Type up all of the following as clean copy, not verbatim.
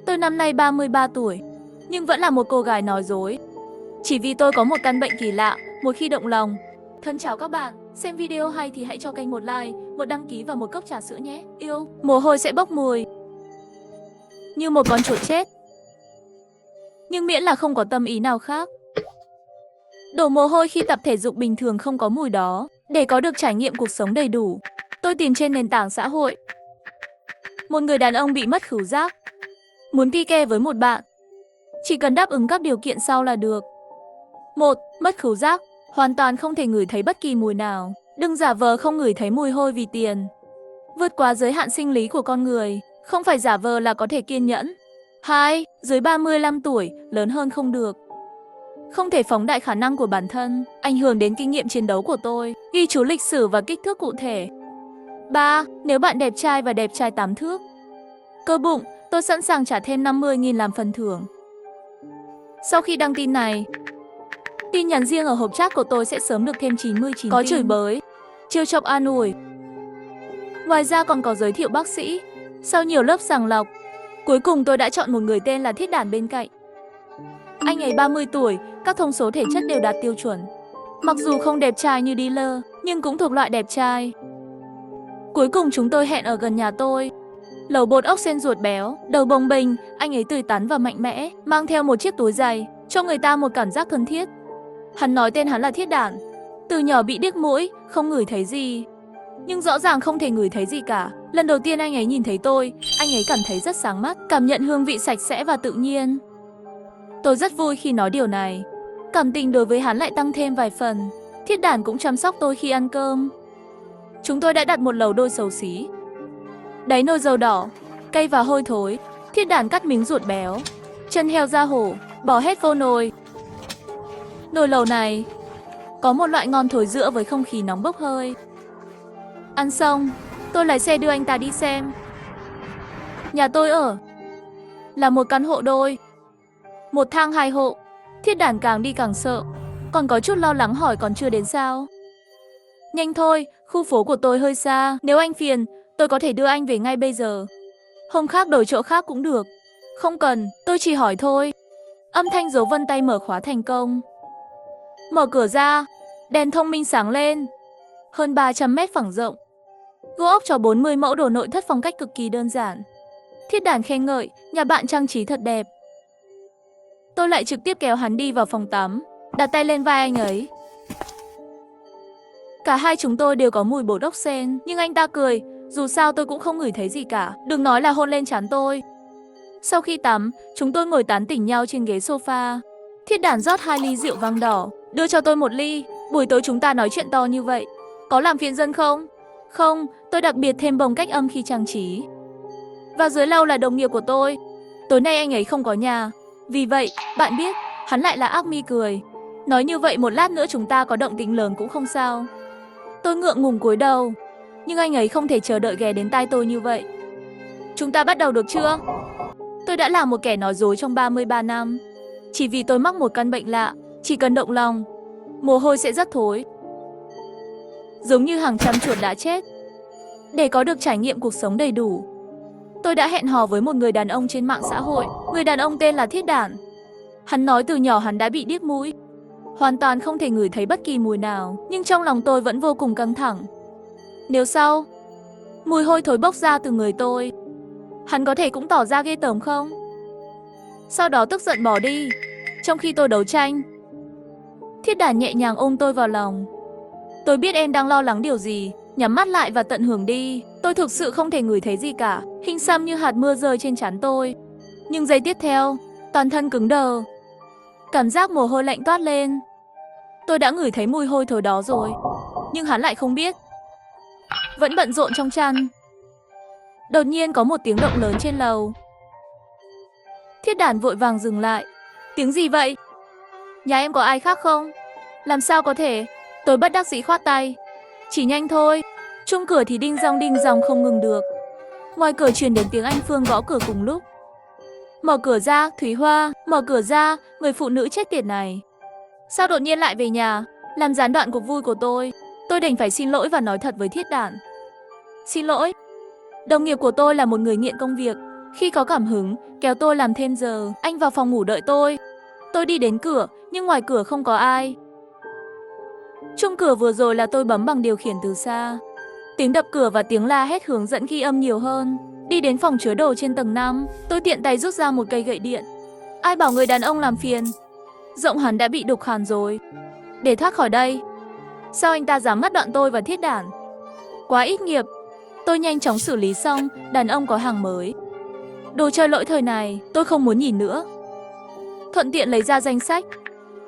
Tôi năm nay 33 tuổi, nhưng vẫn là một cô gái nói dối. Chỉ vì tôi có một căn bệnh kỳ lạ, một khi động lòng. Thân chào các bạn, xem video hay thì hãy cho kênh một like, một đăng ký và một cốc trà sữa nhé. Yêu, mồ hôi sẽ bốc mùi như một con chuột chết. Nhưng miễn là không có tâm ý nào khác. Đổ mồ hôi khi tập thể dục bình thường không có mùi đó. Để có được trải nghiệm cuộc sống đầy đủ, tôi tìm trên nền tảng xã hội. Một người đàn ông bị mất khứu giác, muốn PK với một bạn. Chỉ cần đáp ứng các điều kiện sau là được. 1. Mất khứu giác, hoàn toàn không thể ngửi thấy bất kỳ mùi nào. Đừng giả vờ không ngửi thấy mùi hôi vì tiền. Vượt quá giới hạn sinh lý của con người, không phải giả vờ là có thể kiên nhẫn. 2. Dưới 35 tuổi, lớn hơn không được. Không thể phóng đại khả năng của bản thân, ảnh hưởng đến kinh nghiệm chiến đấu của tôi, ghi chú lịch sử và kích thước cụ thể. 3. Nếu bạn đẹp trai và đẹp trai 8 thước. Cơ bụng, tôi sẵn sàng trả thêm 50.000 làm phần thưởng. Sau khi đăng tin này, tin nhắn riêng ở hộp chat của tôi sẽ sớm được thêm 99 có tin. Chửi bới, trêu chọc an ủi. Ngoài ra còn có giới thiệu bác sĩ. Sau nhiều lớp sàng lọc, cuối cùng tôi đã chọn một người tên là Thiết Đản bên cạnh. Anh ấy 30 tuổi, các thông số thể chất đều đạt tiêu chuẩn. Mặc dù không đẹp trai như dealer, nhưng cũng thuộc loại đẹp trai. Cuối cùng chúng tôi hẹn ở gần nhà tôi. Lẩu bột ốc sên ruột béo, đầu bồng bềnh, anh ấy tươi tắn và mạnh mẽ, mang theo một chiếc túi giày, cho người ta một cảm giác thân thiết. Hắn nói tên hắn là Thiết Đản. Từ nhỏ bị điếc mũi, không ngửi thấy gì. Nhưng rõ ràng không thể ngửi thấy gì cả. Lần đầu tiên anh ấy nhìn thấy tôi, anh ấy cảm thấy rất sáng mắt, cảm nhận hương vị sạch sẽ và tự nhiên. Tôi rất vui khi nói điều này. Cảm tình đối với hắn lại tăng thêm vài phần. Thiết Đản cũng chăm sóc tôi khi ăn cơm. Chúng tôi đã đặt một lẩu đôi xấu xí. Đáy nồi dầu đỏ, cay và hôi thối. Thiết Đản cắt miếng ruột béo, chân heo da hổ, bỏ hết vô nồi. Nồi lẩu này có một loại ngon thối giữa với không khí nóng bốc hơi. Ăn xong, tôi lái xe đưa anh ta đi xem. Nhà tôi ở là một căn hộ đôi, một thang 2 hộ. Thiết Đản càng đi càng sợ, còn có chút lo lắng hỏi còn chưa đến sao. Nhanh thôi, khu phố của tôi hơi xa, nếu anh phiền, tôi có thể đưa anh về ngay bây giờ. Hôm khác đổi chỗ khác cũng được. Không cần, tôi chỉ hỏi thôi. Âm thanh dấu vân tay mở khóa thành công. Mở cửa ra, đèn thông minh sáng lên. Hơn 300 mét phẳng rộng. Gỗ ốc cho 40 mẫu đồ nội thất phong cách cực kỳ đơn giản. Thiết Đản khen ngợi, nhà bạn trang trí thật đẹp. Tôi lại trực tiếp kéo hắn đi vào phòng tắm, đặt tay lên vai anh ấy. Cả hai chúng tôi đều có mùi bột ốc sên, nhưng anh ta cười, dù sao tôi cũng không ngửi thấy gì cả, đừng nói là hôn lên trán tôi. Sau khi tắm, chúng tôi ngồi tán tỉnh nhau trên ghế sofa. Thiết Đản rót 2 ly rượu vang đỏ, đưa cho tôi 1 ly. Buổi tối chúng ta nói chuyện to như vậy, có làm phiền dân không? Không, tôi đặc biệt thêm bồng cách âm khi trang trí. Và dưới lầu là đồng nghiệp của tôi. Tối nay anh ấy không có nhà. Vì vậy, bạn biết, hắn lại là ác mi cười. Nói như vậy một lát nữa chúng ta có động tĩnh lớn cũng không sao. Tôi ngượng ngùng cúi đầu, nhưng anh ấy không thể chờ đợi ghé đến tai tôi như vậy. Chúng ta bắt đầu được chưa? Tôi đã là một kẻ nói dối trong 33 năm. Chỉ vì tôi mắc một căn bệnh lạ, chỉ cần động lòng, mồ hôi sẽ rất thối. Giống như hàng trăm chuột đã chết. Để có được trải nghiệm cuộc sống đầy đủ, tôi đã hẹn hò với một người đàn ông trên mạng xã hội. Người đàn ông tên là Thiết Đản. Hắn nói từ nhỏ hắn đã bị điếc mũi, hoàn toàn không thể ngửi thấy bất kỳ mùi nào. Nhưng trong lòng tôi vẫn vô cùng căng thẳng. Nếu sau mùi hôi thối bốc ra từ người tôi, hắn có thể cũng tỏ ra ghê tởm không? Sau đó tức giận bỏ đi. Trong khi tôi đấu tranh, Thiết Đản nhẹ nhàng ôm tôi vào lòng. Tôi biết em đang lo lắng điều gì. Nhắm mắt lại và tận hưởng đi. Tôi thực sự không thể ngửi thấy gì cả. Hình xăm như hạt mưa rơi trên trán tôi. Nhưng giây tiếp theo, toàn thân cứng đờ. Cảm giác mồ hôi lạnh toát lên. Tôi đã ngửi thấy mùi hôi thối đó rồi, nhưng hắn lại không biết. Vẫn bận rộn trong chăn. Đột nhiên có một tiếng động lớn trên lầu. Thiết Đản vội vàng dừng lại. Tiếng gì vậy? Nhà em có ai khác không? Làm sao có thể? Tôi bất đắc dĩ khoát tay. Chỉ nhanh thôi. Chuông cửa thì đinh dong không ngừng được. Ngoài cửa truyền đến tiếng anh Phương gõ cửa cùng lúc. Mở cửa ra, Thúy Hoa. Mở cửa ra, người phụ nữ chết tiệt này. Sao đột nhiên lại về nhà? Làm gián đoạn cuộc vui của tôi. Tôi đành phải xin lỗi và nói thật với Thiết Đản. Xin lỗi. Đồng nghiệp của tôi là một người nghiện công việc. Khi có cảm hứng, kéo tôi làm thêm giờ. Anh vào phòng ngủ đợi tôi. Tôi đi đến cửa, nhưng ngoài cửa không có ai. Chuông cửa vừa rồi là tôi bấm bằng điều khiển từ xa. Tiếng đập cửa và tiếng la hét hướng dẫn ghi âm nhiều hơn. Đi đến phòng chứa đồ trên tầng 5, tôi tiện tay rút ra một cây gậy điện. Ai bảo người đàn ông làm phiền? Giọng hắn đã bị đục khàn rồi. Để thoát khỏi đây. Sao anh ta dám ngắt đoạn tôi và thiết đản? Quá ít nghiệp. Tôi nhanh chóng xử lý xong, đàn ông có hàng mới. Đồ chơi lỗi thời này, tôi không muốn nhìn nữa. Thuận tiện lấy ra danh sách,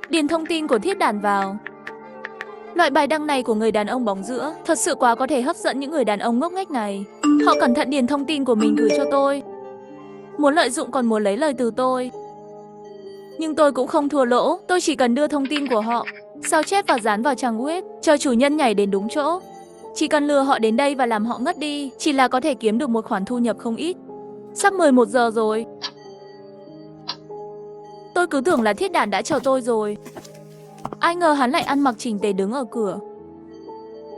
điền thông tin của thiết đản vào. Loại bài đăng này của người đàn ông bóng giữa thật sự quá có thể hấp dẫn những người đàn ông ngốc nghếch này. Họ cẩn thận điền thông tin của mình gửi cho tôi. Muốn lợi dụng còn muốn lấy lời từ tôi. Nhưng tôi cũng không thua lỗ, tôi chỉ cần đưa thông tin của họ, sao chép và dán vào trang web, chờ chủ nhân nhảy đến đúng chỗ. Chỉ cần lừa họ đến đây và làm họ ngất đi, chỉ là có thể kiếm được một khoản thu nhập không ít. Sắp 11 giờ rồi. Tôi cứ tưởng là thiết đản đã chờ tôi rồi. Ai ngờ hắn lại ăn mặc chỉnh tề đứng ở cửa.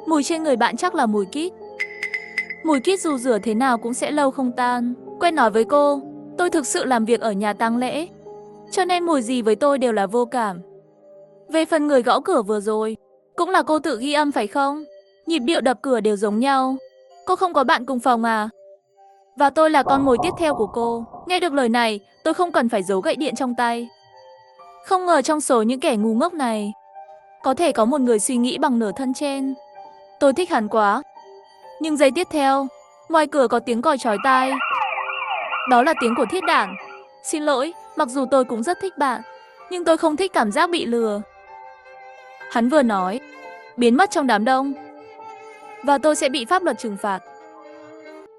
Mùi trên người bạn chắc là mùi kít. Mùi kít dù rửa thế nào cũng sẽ lâu không tan. Quen nói với cô, tôi thực sự làm việc ở nhà tang lễ, cho nên mùi gì với tôi đều là vô cảm. Về phần người gõ cửa vừa rồi, cũng là cô tự ghi âm phải không? Nhịp điệu đập cửa đều giống nhau. Cô không có bạn cùng phòng à? Và tôi là con mồi tiếp theo của cô. Nghe được lời này, tôi không cần phải giấu gậy điện trong tay. Không ngờ trong số những kẻ ngu ngốc này, có thể có một người suy nghĩ bằng nửa thân trên. Tôi thích hắn quá. Nhưng giây tiếp theo, ngoài cửa có tiếng còi chói tai. Đó là tiếng của thiết đản. Xin lỗi, mặc dù tôi cũng rất thích bạn, nhưng tôi không thích cảm giác bị lừa. Hắn vừa nói, biến mất trong đám đông, và tôi sẽ bị pháp luật trừng phạt.